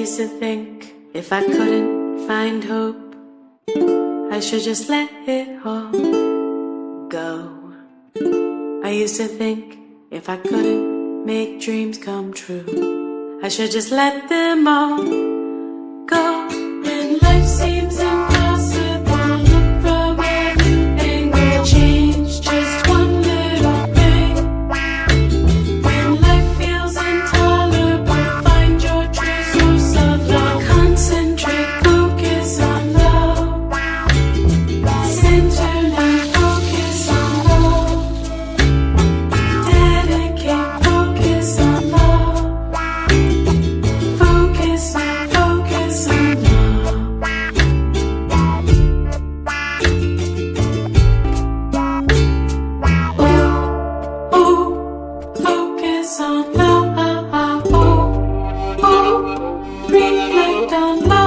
used to think if I couldn't find hope, I should just let it all go. I used to think if I couldn't make dreams come true, I should just let them all go. When life seems impossible, look from a new angle. Change just one little thing. When life feels intolerable, find your true source of love. Concentrate, focus on love. Center now, focus on love. Dedicate, focus on love. Focus now, focus on love. Oh, oh, focus on love. Oh, oh, reflect on love.